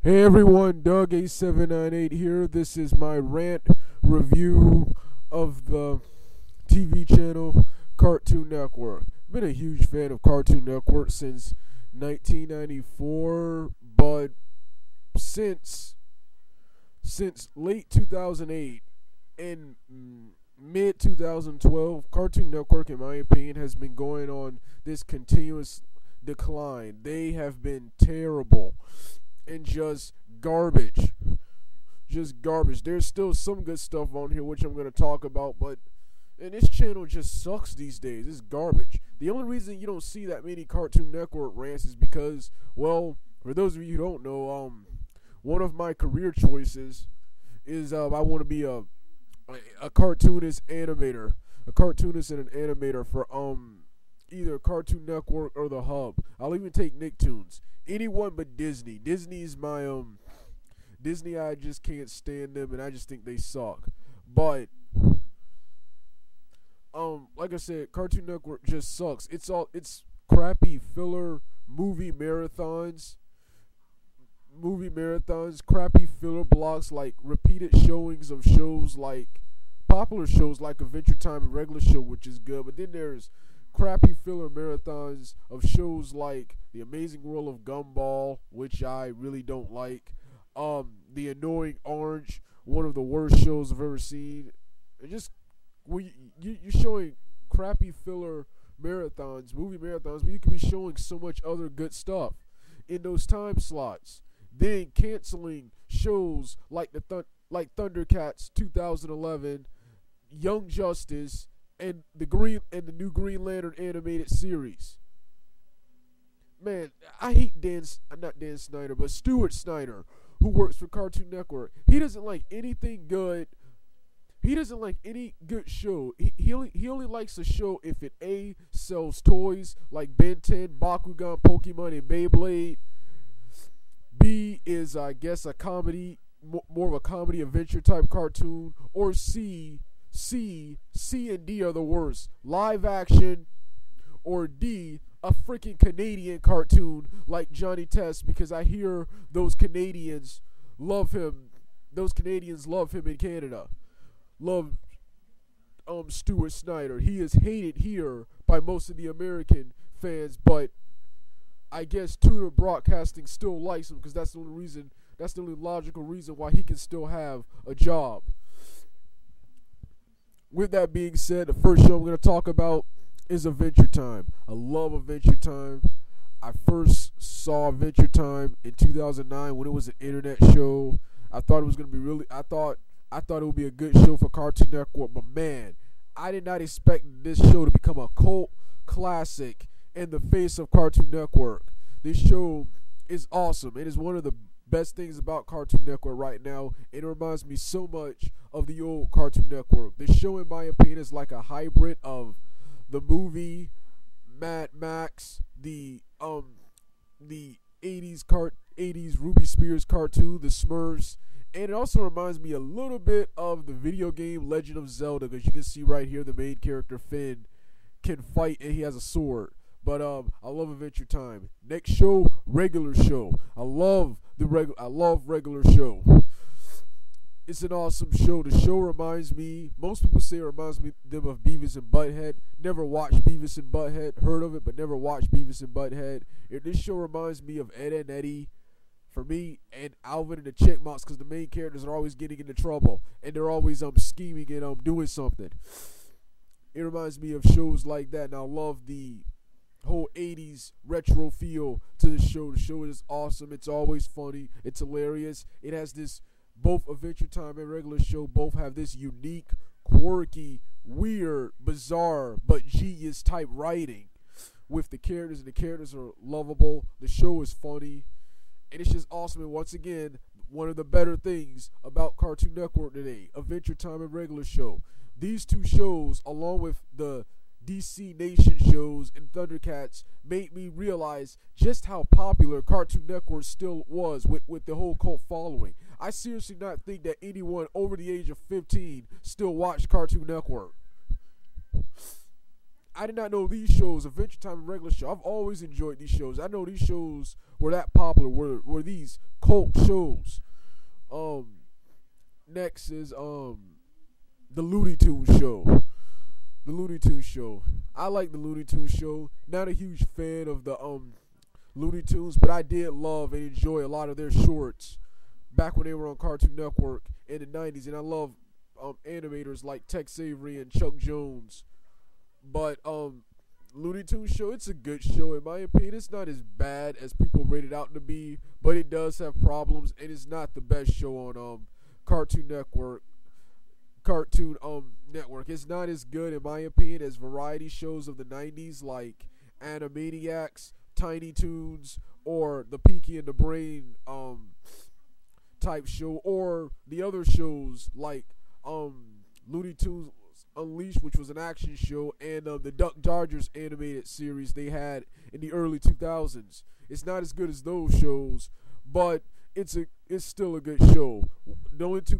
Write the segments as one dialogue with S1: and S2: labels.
S1: Hey everyone, Doug A798 here. This is my rant review of the TV channel Cartoon Network. Been a huge fan of Cartoon Network since 1994, but since late 2008 and mid 2012, Cartoon Network, in my opinion, has been going on this continuous decline. They have been terrible and just garbage. Just garbage. There's still some good stuff on here which I'm going to talk about, but this channel just sucks these days. It's garbage. The only reason you don't see that many Cartoon Network rants is because, well, for those of you who don't know, one of my career choices is I want to be a cartoonist animator, a cartoonist and an animator for either Cartoon Network or the Hub. I'll even take Nicktoons. Anyone but Disney. Disney is my Disney, I just can't stand them and I just think they suck. But like I said, Cartoon Network just sucks. It's crappy filler movie marathons, crappy filler blocks, like repeated showings of shows, like popular shows like Adventure Time and Regular Show, which is good, but then there's crappy filler marathons of shows like The Amazing World of Gumball, which I really don't like. The Annoying Orange, one of the worst shows I've ever seen. And just when you're showing crappy filler marathons, movie marathons, but you could be showing so much other good stuff in those time slots. Then canceling shows like Thundercats 2011, Young Justice, and the new Green Lantern animated series. Man, I hate not Dan Snyder, but Stuart Snyder, who works for Cartoon Network. He doesn't like anything good. He doesn't like any good show. He only likes a show if it A, sells toys like Ben 10, Bakugan, Pokemon, and Beyblade. B is, I guess, a comedy, more of a comedy adventure type cartoon. Or C and D are the worst. Live action. Or D, a freaking Canadian cartoon like Johnny Test, because I hear those Canadians love him. Those Canadians love him in Canada. Love Stuart Snyder. He is hated here by most of the American fans, but I guess Tudor Broadcasting still likes him because that's the only logical reason why he can still have a job. With that being said, the first show I'm going to talk about is Adventure Time. I love Adventure Time. I first saw Adventure Time in 2009 when it was an internet show. I thought it was going to be I thought it would be a good show for Cartoon Network, but man, I did not expect this show to become a cult classic in the face of Cartoon Network. This show is awesome. It is one of the best things about Cartoon Network right now. It reminds me so much of the old Cartoon Network. This show, in my opinion, is like a hybrid of the movie Mad Max, the 80s Ruby Spears cartoon, the Smurfs, and it also reminds me a little bit of the video game Legend of Zelda, because you can see right here the main character Finn can fight and he has a sword. But I love Adventure Time. Next show, Regular Show. I love Regular Show. It's an awesome show. The show reminds me, most people say it reminds them of Beavis and Butthead. Never watched Beavis and Butthead. Heard of it, but never watched Beavis and Butthead. This show reminds me of Ed and Eddie, for me, and Alvin and the Chipmunks, because the main characters are always getting into trouble and they're always scheming and doing something. It reminds me of shows like that, and I love the whole 80s retro feel to the show. The show is awesome. It's always funny. It's hilarious. It has this, both Adventure Time and Regular Show both have this unique, quirky, weird, bizarre, but genius type writing with the characters, and the characters are lovable. The show is funny, and it's just awesome. And once again, one of the better things about Cartoon Network today, Adventure Time and Regular Show. These two shows, along with the DC Nation shows and Thundercats, made me realize just how popular Cartoon Network still was with the whole cult following. I seriously not think that anyone over the age of 15 still watched Cartoon Network. I did not know these shows, Adventure Time and Regular Show. I've always enjoyed these shows. I know these shows were that popular were these cult shows. Next is the Looney Tunes show. The Looney Tunes show. I like the Looney Tunes show. Not a huge fan of the Looney Tunes, but I did love and enjoy a lot of their shorts back when they were on Cartoon Network in the 90s, and I love animators like Tex Avery and Chuck Jones. But Looney Tunes show, it's a good show in my opinion. It's not as bad as people rate it out to be, but it does have problems, and it's not the best show on Cartoon Network. Network. It's not as good in my opinion as variety shows of the 90s like Animaniacs, Tiny Toons, or the Pinky and the Brain type show, or the other shows like Looney Tunes Unleashed, which was an action show, and the Duck Dodgers animated series they had in the early 2000s. It's not as good as those shows, but it's still a good show. The only two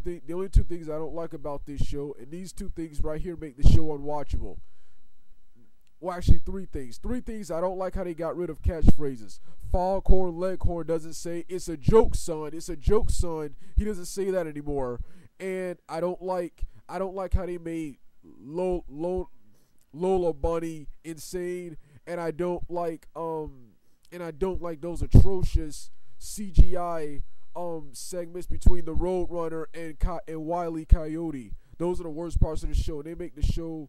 S1: things I don't like about this show, and these two things right here make the show unwatchable. Well, actually, three things. Three things I don't like how they got rid of catchphrases. Foghorn Leghorn doesn't say "It's a joke, son." It's a joke, son. He doesn't say that anymore. And I don't like how they made Lola Bunny insane. And I don't like those atrocious CGI segments between the Roadrunner and Wile E. Coyote. Those are the worst parts of the show. They make the show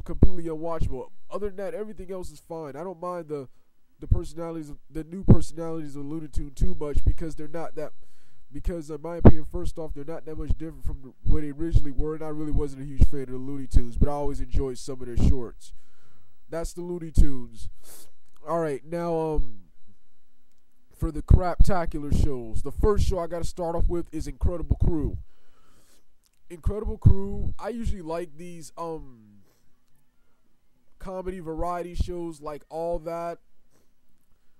S1: completely unwatchable. Other than that, everything else is fine. I don't mind the new personalities of Looney Tunes too much because they're not that. Because in my opinion, first off, they're not that much different from the way they originally were, and I really wasn't a huge fan of the Looney Tunes, but I always enjoyed some of their shorts. That's the Looney Tunes. All right, now for the craptacular shows, the first show I got to start off with is Incredible Crew. Incredible Crew. I usually like these comedy variety shows like All That.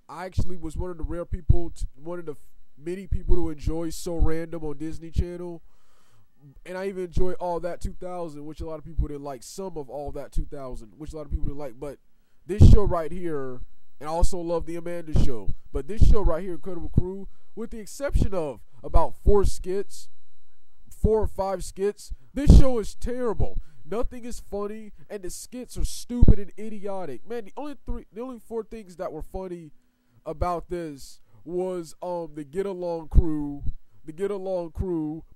S1: I actually was one of the rare people, one of the many people to enjoy So Random on Disney Channel. And I even enjoy All That 2000, which a lot of people didn't like. Some of All That 2000, which a lot of people didn't like. But this show right here, and I also love The Amanda Show. But this show right here, Incredible Crew, with the exception of about 4 or 5 skits, this show is terrible. Nothing is funny, and the skits are stupid and idiotic. Man, the only 4 things that were funny about this was the Get Along Crew,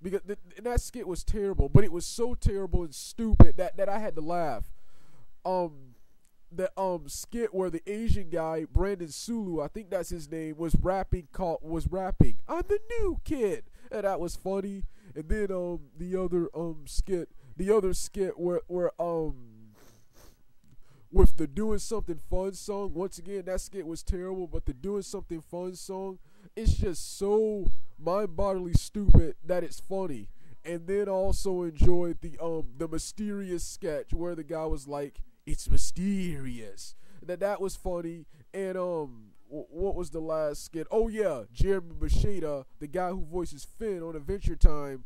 S1: because and that skit was terrible, but it was so terrible and stupid that I had to laugh. The skit where the Asian guy, Brandon Sulu, I think that's his name, was rapping. I'm the new kid, and that was funny. And then the other skit where with the Doing Something Fun song, once again that skit was terrible, but the Doing Something Fun song, it's just so mind-bogglingly stupid that it's funny. And then also enjoyed the mysterious sketch where the guy was like, "It's mysterious." That was funny. And what was the last skit? Oh yeah, Jeremy Machida, the guy who voices Finn on Adventure Time,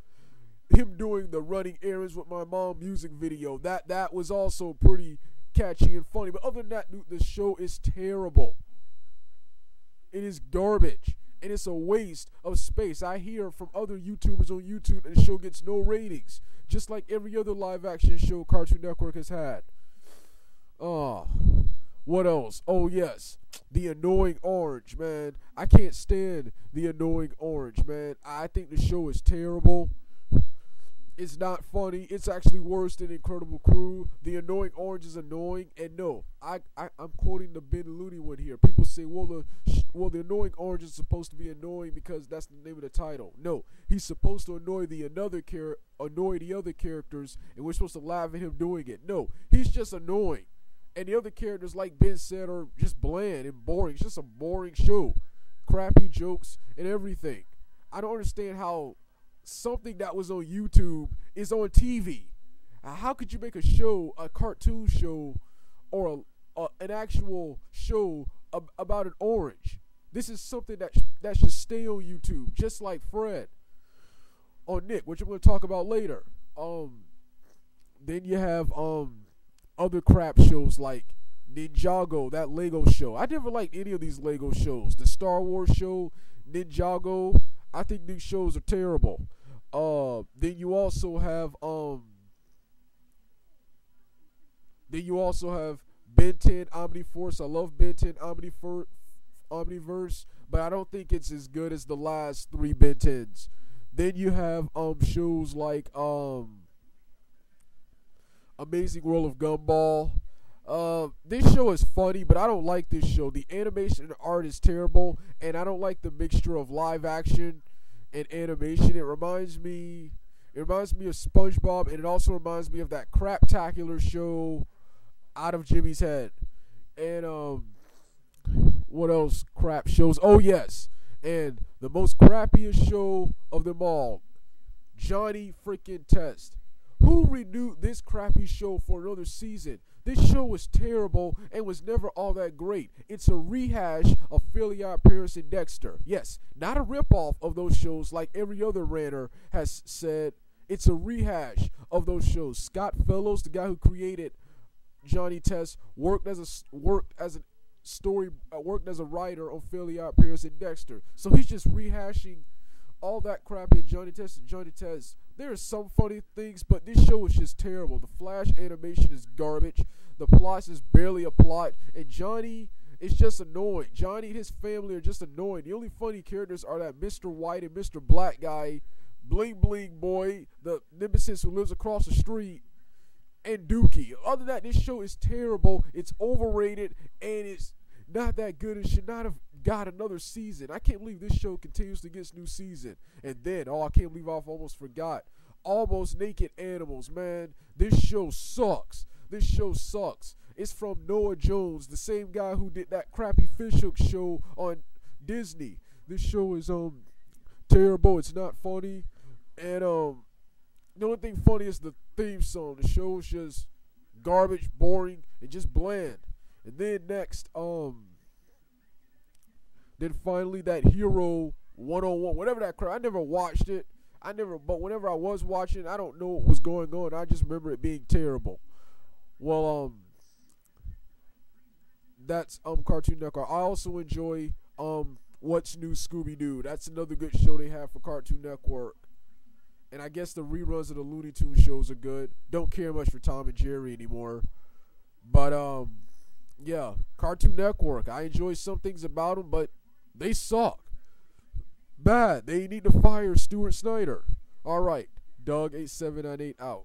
S1: him doing the running errands with my mom music video. That was also pretty catchy and funny. But other than that, dude, the show is terrible. It is garbage. And it's a waste of space. I hear from other YouTubers on YouTube that the show gets no ratings, just like every other live action show Cartoon Network has had. What else? Oh yes, the Annoying Orange, man. I can't stand the Annoying Orange, man. I think the show is terrible. It's not funny. It's actually worse than Incredible Crew. The Annoying Orange is annoying, and no, I'm quoting the Ben Looney one here. People say, well, the Annoying Orange is supposed to be annoying because that's the name of the title. No, he's supposed to annoy the other characters, and we're supposed to laugh at him doing it. No, he's just annoying, and the other characters, like Ben said, are just bland and boring. It's just a boring show, crappy jokes and everything. I don't understand how something that was on YouTube is on TV. How could you make a show, a cartoon show, or an actual show about an orange? This is something that should stay on YouTube, just like Fred or Nick, which I'm going to talk about later. Then you have other crap shows like Ninjago, that Lego show. I never liked any of these Lego shows. The Star Wars show, Ninjago. I think these shows are terrible. Then you also have Ben 10 Omniforce. I love Ben 10 Omniverse, but I don't think it's as good as the last 3 Ben 10s. Then you have shows like Amazing World of Gumball. This show is funny, but I don't like this show. The animation and art is terrible, and I don't like the mixture of live action and animation. It reminds me of SpongeBob, and it also reminds me of that craptacular show Out of Jimmy's Head. And what else crap shows? Oh yes, and the most crappiest show of them all, Johnny freaking Test. Who renewed this crappy show for another season? This show was terrible and was never all that great. It's a rehash of Fairly Odd Parents and Dexter. Yes, not a ripoff of those shows like every other ranter has said. It's a rehash of those shows. Scott Fellows, the guy who created Johnny Test, worked as a writer on Fairly Odd Parents and Dexter. So he's just rehashing all that crap in Johnny Test and Johnny Test. There are some funny things, but this show is just terrible. The Flash animation is garbage. The plot is barely a plot, and Johnny is just annoying. Johnny and his family are just annoying. The only funny characters are that Mr. White and Mr. Black guy, Bling Bling Boy, the nemesis who lives across the street, and Dookie. Other than that, this show is terrible. It's overrated, and it's not that good. It should not have got another season. I can't believe this show continuously gets new season. And then, I can't believe I've almost forgot. Almost Naked Animals, man. This show sucks. This show sucks. It's from Noah Jones, the same guy who did that crappy Fishhook show on Disney. This show is terrible. It's not funny. And the only thing funny is the theme song. The show is just garbage, boring, and just bland. And then next, then finally that Hero 101, whatever that crap. I never watched it. But whenever I was watching, I don't know what was going on. I just remember it being terrible. Well, that's Cartoon Network. I also enjoy What's New Scooby-Doo. That's another good show they have for Cartoon Network. And I guess the reruns of the Looney Tunes shows are good. Don't care much for Tom and Jerry anymore. But yeah, Cartoon Network. I enjoy some things about them, but they suck. Bad. They need to fire Stuart Snyder. All right, Doug8798 out.